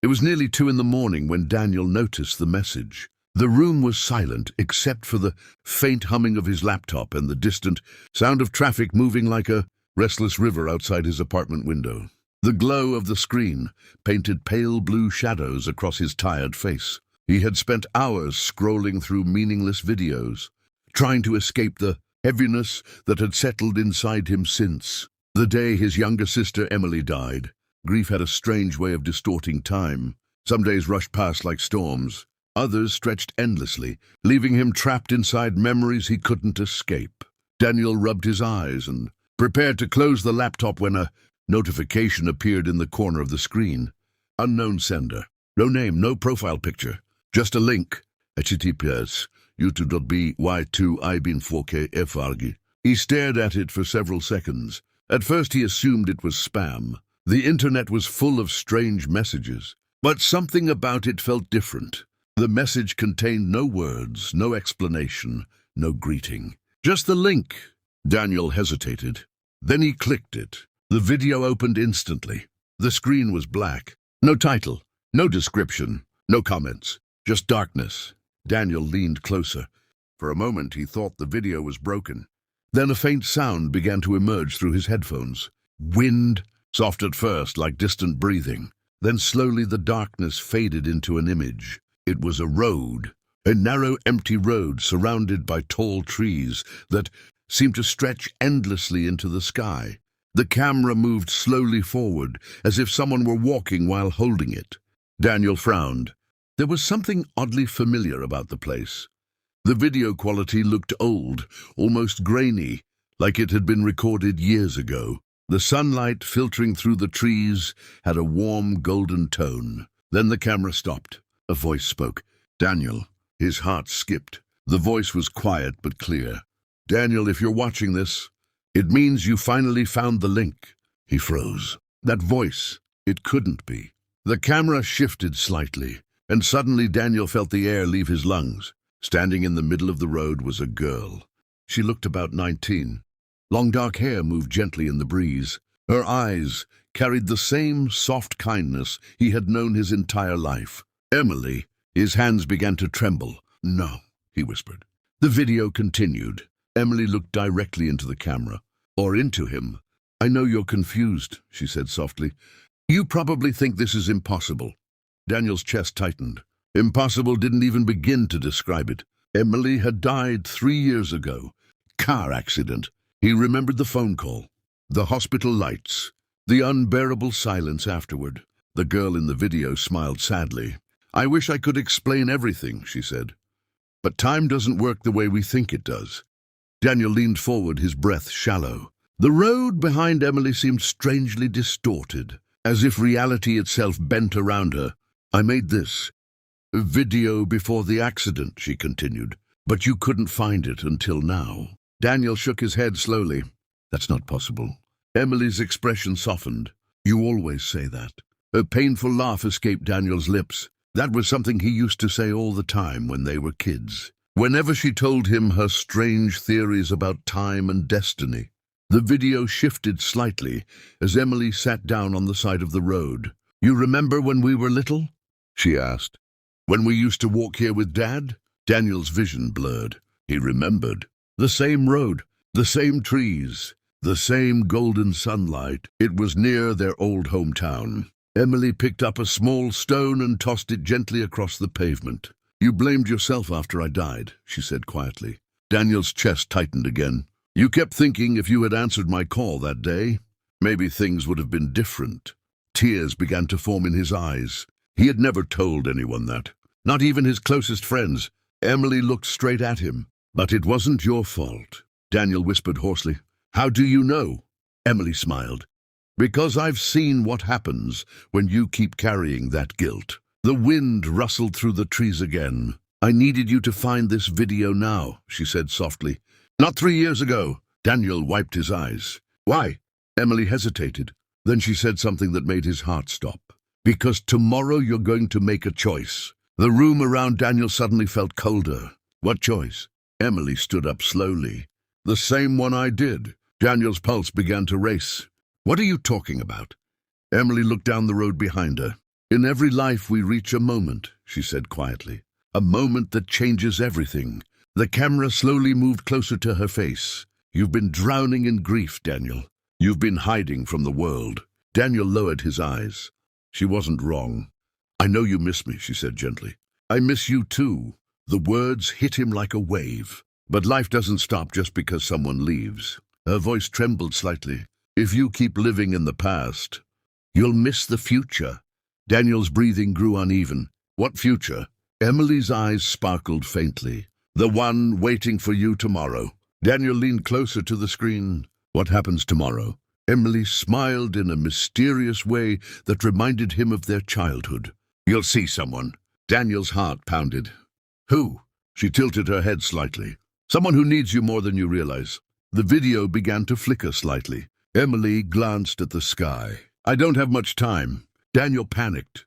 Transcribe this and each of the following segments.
It was nearly 2 in the morning when Daniel noticed the message. The room was silent except for the faint humming of his laptop and the distant sound of traffic moving like a restless river outside his apartment window. The glow of the screen painted pale blue shadows across his tired face. He had spent hours scrolling through meaningless videos, trying to escape the heaviness that had settled inside him since the day his younger sister Emily died. Grief had a strange way of distorting time. Some days rushed past like storms. Others stretched endlessly, leaving him trapped inside memories he couldn't escape. Daniel rubbed his eyes and prepared to close the laptop when a notification appeared in the corner of the screen. Unknown sender. No name, no profile picture. Just a link. https youtube.by2ibin4kfrg. He stared at it for several seconds. At first he assumed it was spam. The internet was full of strange messages, but something about it felt different. The message contained no words, no explanation, no greeting. Just the link. Daniel hesitated. Then he clicked it. The video opened instantly. The screen was black. No title, no description, no comments, just darkness. Daniel leaned closer. For a moment he thought the video was broken. Then a faint sound began to emerge through his headphones. Wind. Soft at first, like distant breathing. Then slowly the darkness faded into an image. It was a road, a narrow, empty road surrounded by tall trees that seemed to stretch endlessly into the sky. The camera moved slowly forward, as if someone were walking while holding it. Daniel frowned. There was something oddly familiar about the place. The video quality looked old, almost grainy, like it had been recorded years ago. The sunlight filtering through the trees had a warm golden tone. Then the camera stopped. A voice spoke. Daniel. His heart skipped. The voice was quiet but clear. Daniel, if you're watching this, it means you finally found the link. He froze. That voice, it couldn't be. The camera shifted slightly, and suddenly Daniel felt the air leave his lungs. Standing in the middle of the road was a girl. She looked about 19. Long dark hair moved gently in the breeze. Her eyes carried the same soft kindness he had known his entire life. Emily. His hands began to tremble. No, he whispered. The video continued. Emily looked directly into the camera, or into him. I know you're confused, she said softly. You probably think this is impossible. Daniel's chest tightened. Impossible didn't even begin to describe it. Emily had died 3 years ago. Car accident. He remembered the phone call, the hospital lights, the unbearable silence afterward. The girl in the video smiled sadly. I wish I could explain everything, she said. But time doesn't work the way we think it does. Daniel leaned forward, his breath shallow. The road behind Emily seemed strangely distorted, as if reality itself bent around her. I made this video before the accident, she continued, but you couldn't find it until now. Daniel shook his head slowly. That's not possible. Emily's expression softened. You always say that. A painful laugh escaped Daniel's lips. That was something he used to say all the time when they were kids. Whenever she told him her strange theories about time and destiny. The video shifted slightly as Emily sat down on the side of the road. You remember when we were little? She asked. When we used to walk here with Dad? Daniel's vision blurred. He remembered. The same road, the same trees, the same golden sunlight. It was near their old hometown. Emily picked up a small stone and tossed it gently across the pavement. You blamed yourself after I died, she said quietly. Daniel's chest tightened again. You kept thinking if you had answered my call that day, maybe things would have been different. Tears began to form in his eyes. He had never told anyone that, not even his closest friends. Emily looked straight at him. But it wasn't your fault, Daniel whispered hoarsely. How do you know? Emily smiled. Because I've seen what happens when you keep carrying that guilt. The wind rustled through the trees again. I needed you to find this video now, she said softly. Not 3 years ago. Daniel wiped his eyes. Why? Emily hesitated. Then she said something that made his heart stop. Because tomorrow you're going to make a choice. The room around Daniel suddenly felt colder. What choice? Emily stood up slowly. The same one I did. Daniel's pulse began to race. What are you talking about? Emily looked down the road behind her. In every life we reach a moment, she said quietly. A moment that changes everything. The camera slowly moved closer to her face. You've been drowning in grief, Daniel. You've been hiding from the world. Daniel lowered his eyes. She wasn't wrong. I know you miss me, she said gently. I miss you too. The words hit him like a wave. But life doesn't stop just because someone leaves. Her voice trembled slightly. If you keep living in the past, you'll miss the future. Daniel's breathing grew uneven. What future? Emily's eyes sparkled faintly. The one waiting for you tomorrow. Daniel leaned closer to the screen. What happens tomorrow? Emily smiled in a mysterious way that reminded him of their childhood. You'll see someone. Daniel's heart pounded. Who? She tilted her head slightly. Someone who needs you more than you realize. The video began to flicker slightly. Emily glanced at the sky. I don't have much time. Daniel panicked.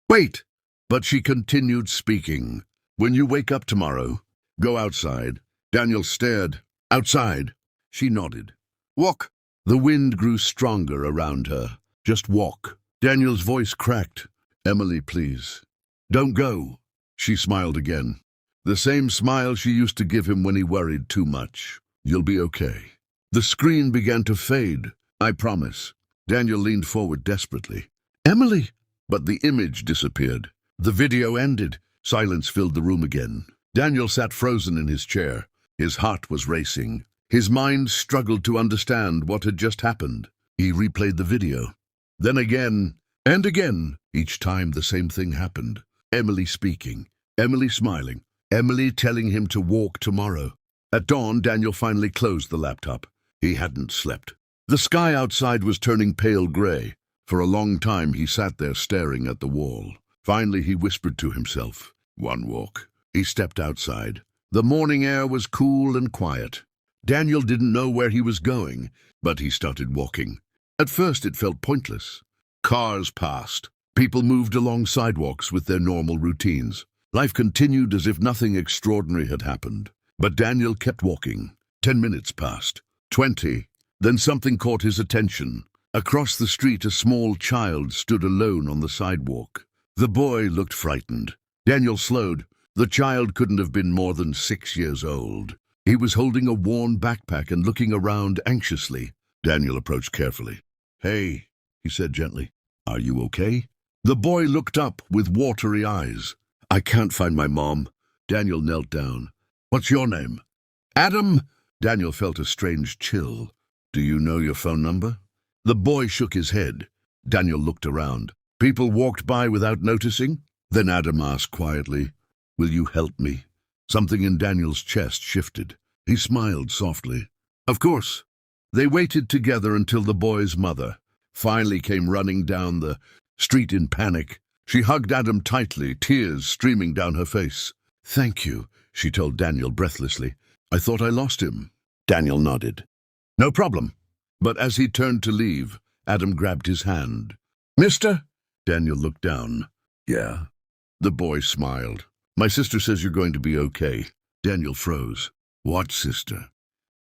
Wait! But she continued speaking. When you wake up tomorrow, go outside. Daniel stared. Outside. She nodded. Walk. The wind grew stronger around her. Just walk. Daniel's voice cracked. Emily, please. Don't go. She smiled again. The same smile she used to give him when he worried too much. You'll be okay. The screen began to fade. I promise. Daniel leaned forward desperately. Emily! But the image disappeared. The video ended. Silence filled the room again. Daniel sat frozen in his chair. His heart was racing. His mind struggled to understand what had just happened. He replayed the video. Then again, and again. Each time the same thing happened. Emily speaking. Emily smiling. Emily telling him to walk tomorrow. At dawn, Daniel finally closed the laptop. He hadn't slept. The sky outside was turning pale gray. For a long time he sat there staring at the wall. Finally he whispered to himself, one walk. He stepped outside. The morning air was cool and quiet. Daniel didn't know where he was going, but he started walking. At first it felt pointless. Cars passed. People moved along sidewalks with their normal routines. Life continued as if nothing extraordinary had happened. But Daniel kept walking. 10 minutes passed. 20. Then something caught his attention. Across the street, a small child stood alone on the sidewalk. The boy looked frightened. Daniel slowed. The child couldn't have been more than 6 years old. He was holding a worn backpack and looking around anxiously. Daniel approached carefully. Hey, he said gently. Are you okay? The boy looked up with watery eyes. I can't find my mom. Daniel knelt down. What's your name? Adam. Daniel felt a strange chill. Do you know your phone number? The boy shook his head. Daniel looked around. People walked by without noticing. Then Adam asked quietly, Will you help me? Something in Daniel's chest shifted. He smiled softly. Of course. They waited together until the boy's mother finally came running down the street in panic. She hugged Adam tightly, tears streaming down her face. Thank you, she told Daniel breathlessly. I thought I lost him. Daniel nodded. No problem. But as he turned to leave, Adam grabbed his hand. Mister? Daniel looked down. Yeah. The boy smiled. My sister says you're going to be okay. Daniel froze. What sister?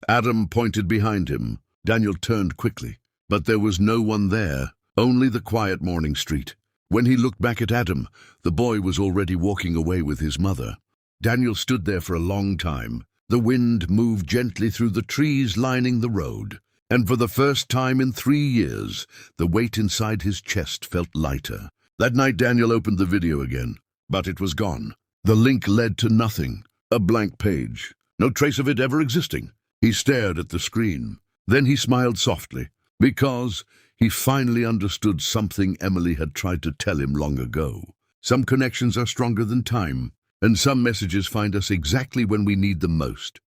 Adam pointed behind him. Daniel turned quickly. But there was no one there, only the quiet morning street. When he looked back at Adam, the boy was already walking away with his mother. Daniel stood there for a long time. The wind moved gently through the trees lining the road. And for the first time in 3 years, the weight inside his chest felt lighter. That night Daniel opened the video again, but it was gone. The link led to nothing, a blank page, no trace of it ever existing. He stared at the screen. Then he smiled softly, because he finally understood something Emily had tried to tell him long ago. Some connections are stronger than time, and some messages find us exactly when we need them most.